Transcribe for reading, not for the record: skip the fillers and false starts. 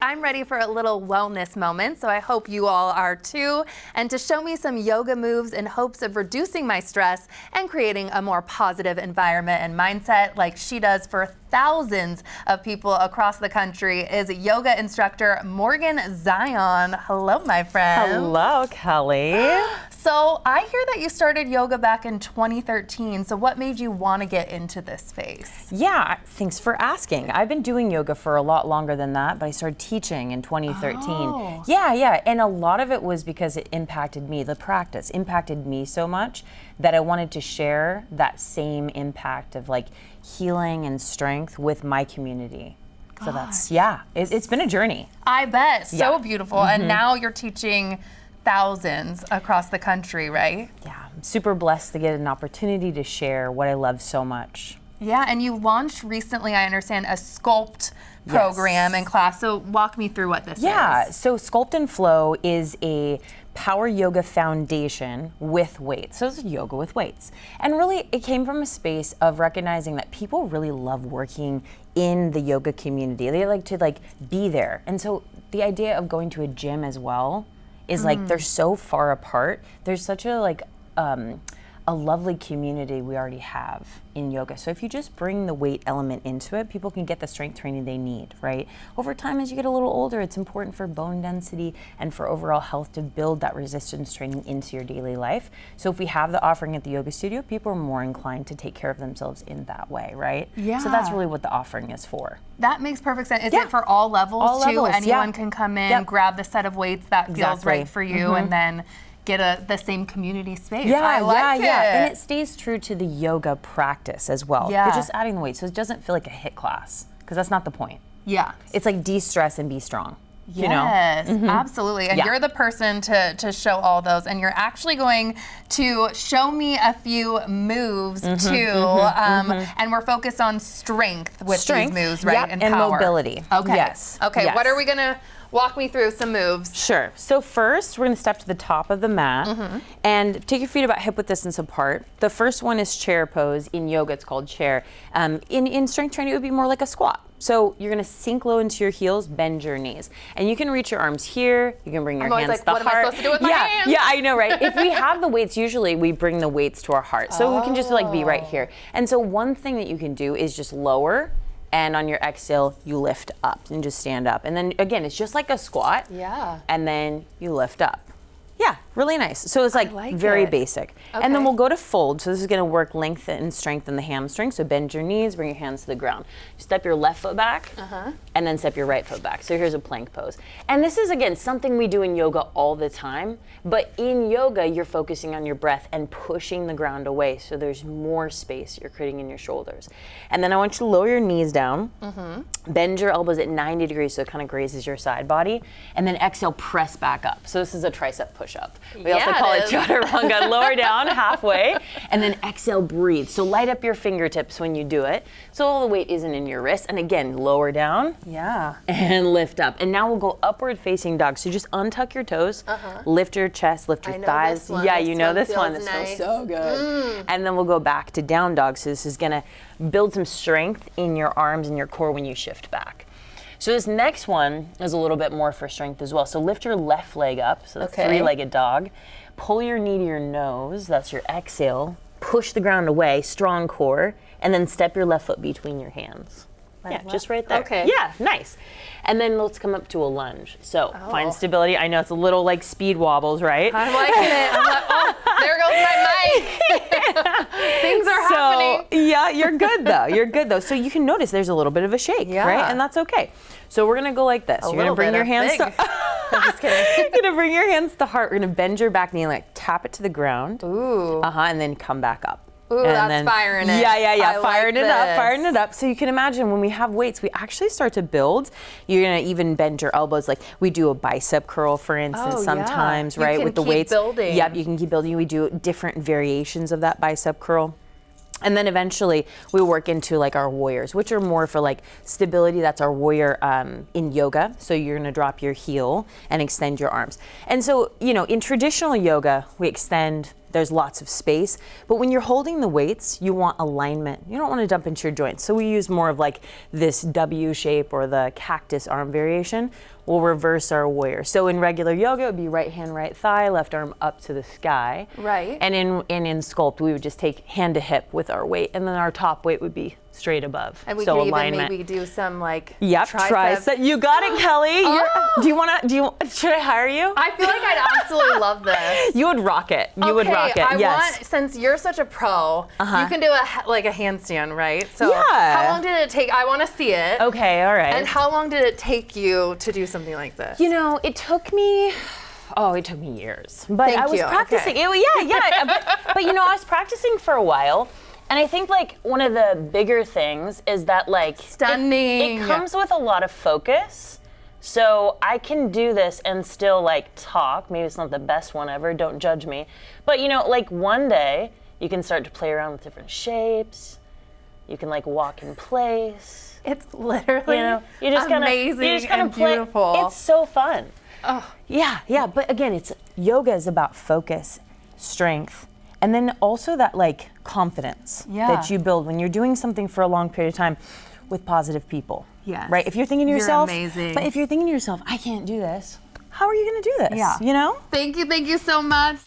I'm ready for a little wellness moment, so I hope you all are too, and to show me some yoga moves in hopes of reducing my stress and creating a more positive environment and mindset like she does for thousands of people across the country is yoga instructor Morgan Zion. Hello, my friend. Hello, Kelly. So I hear that you started yoga back in 2013. So what made you want to get into this space? Yeah, thanks for asking. I've been doing yoga for a lot longer than that, but I started teaching in 2013. Oh. Yeah, and a lot of it was because it impacted me. The practice impacted me so much that I wanted to share that same impact of like healing and strength with my community. So that's, it's been a journey. I bet. So Yeah. beautiful. And now you're teaching thousands across the country, right? Yeah, I'm super blessed to get an opportunity to share what I love so much. Yeah, and you launched recently, I understand, a Sculpt program and class. So walk me through what this is. So Sculpt and Flow is a power yoga foundation with weights. So it's yoga with weights. And really it came from a space of recognizing that people really love working in the yoga community. They like to be there. And so the idea of going to a gym as well is they're so far apart. There's such a lovely community we already have in yoga. So if you just bring the weight element into it, people can get the strength training they need, right? Over time, as you get a little older, it's important for bone density and for overall health to build that resistance training into your daily life. So if we have the offering at the yoga studio, people are more inclined to take care of themselves in that way, right? Yeah. So that's really what the offering is for. That makes perfect sense. Is it for all levels All too? levels, Anyone can come in, grab the set of weights that feels Exactly. right for you, and then get the same community space. Yeah, I like it. And it stays true to the yoga practice as well. Yeah. You're just adding the weight, so it doesn't feel like a HIIT class, because that's not the point. Yeah. It's like de-stress and be strong. You know? Yes, absolutely. And Yeah. you're the person to show all those. And you're actually going to show me a few moves too. And we're focused on strength with these moves, right? Yep, and power. mobility. Okay. Yes. Okay, Yes. what are we going to walk me through some moves? Sure. So first, we're going to step to the top of the mat and take your feet about hip width distance apart. The first one is chair pose. In yoga, it's called chair. In strength training, it would be more like a squat. So you're going to sink low into your heels, bend your knees. And you can reach your arms here. You can bring your hands to the heart. What am I supposed to do with my hands? Yeah, I know, right? If we have the weights, usually we bring the weights to our heart. So we can just be right here. And so one thing that you can do is just lower, and on your exhale, you lift up and just stand up. And then again, it's just like a squat. Yeah. And then you lift up. Yeah, really nice. So it's like very basic. Okay. And then we'll go to fold. So this is gonna work length and strengthen the hamstring. So bend your knees, bring your hands to the ground. Step your left foot back, and then step your right foot back. So here's a plank pose. And this is, again, something we do in yoga all the time. But in yoga, you're focusing on your breath and pushing the ground away. So there's more space you're creating in your shoulders. And then I want you to lower your knees down. Bend your elbows at 90 degrees so it kind of grazes your side body. And then exhale, press back up. So this is a tricep push-up. We also call it chaturanga. Lower down halfway, and then exhale, breathe. So light up your fingertips when you do it, so all the weight isn't in your wrists. And again, lower down, and lift up. And now we'll go upward facing dog. So just untuck your toes, lift your chest, lift your thighs. This one. Yeah, This you know one this one. feels This feels nice. so good. And then we'll go back to down dog. So this is gonna build some strength in your arms and your core when you shift back. So this next one is a little bit more for strength as well. So lift your left leg up, so that's three-legged dog. Pull your knee to your nose, that's your exhale. Push the ground away, strong core, and then step your left foot between your hands. Just right there. Okay. Yeah, nice. And then let's come up to a lunge. So find stability. I know it's a little like speed wobbles, right? I'm liking it. I'm like, oh, there goes my mic. Things are happening. Yeah, you're good though. You're good though. So you can notice there's a little bit of a shake, right? And that's okay. So we're gonna go like this. You're gonna bring your hands to I'm just kidding. You're gonna bring your hands to the heart. We're gonna bend your back knee and tap it to the ground. Ooh. And then come back up. Ooh, that's firing it. Yeah. I Firing like it up. So you can imagine when we have weights, we actually start to build. You're gonna even bend your elbows. Like we do a bicep curl, for instance, sometimes, You right? can With the keep weights. building. Yep, you can keep building. We do different variations of that bicep curl. And then eventually we work into like our warriors, which are more for like stability. That's our warrior in yoga. So you're gonna drop your heel and extend your arms. And so, in traditional yoga, we extend there's lots of space. But when you're holding the weights, you want alignment. You don't want to dump into your joints. So we use more of like this W shape or the cactus arm variation. We'll reverse our warrior. So in regular yoga, it would be right hand, right thigh, left arm up to the sky. Right. And in sculpt, we would just take hand to hip with our weight, and then our top weight would be straight above. And we so could alignment. even maybe do some like Tricep. You got it, Kelly. Oh. Should I hire you? I feel like I'd absolutely love this. You would rock it. You would rock it. I Yes. want, since you're such a pro, you can do like a handstand, right? So Yeah. how long did it take? I want to see it. Okay, all right. And how long did it take you to do something like this? You know, it took me years. But Thank I was you. practicing. Okay. But you know, I was practicing for a while. And I think like one of the bigger things is that like Stunning. It comes with a lot of focus. So I can do this and still like talk. Maybe it's not the best one ever, don't judge me. But you know, like one day you can start to play around with different shapes. You can like walk in place. It's literally You just amazing kinda and play. beautiful. It's so fun. Oh. Yeah. But again, yoga is about focus, strength, and then also that like confidence that you build when you're doing something for a long period of time with positive people. Yes. Right? If you're thinking to You're yourself, amazing. But if you're thinking to yourself, I can't do this, how are you going to do this? Yeah. You know? Thank you so much.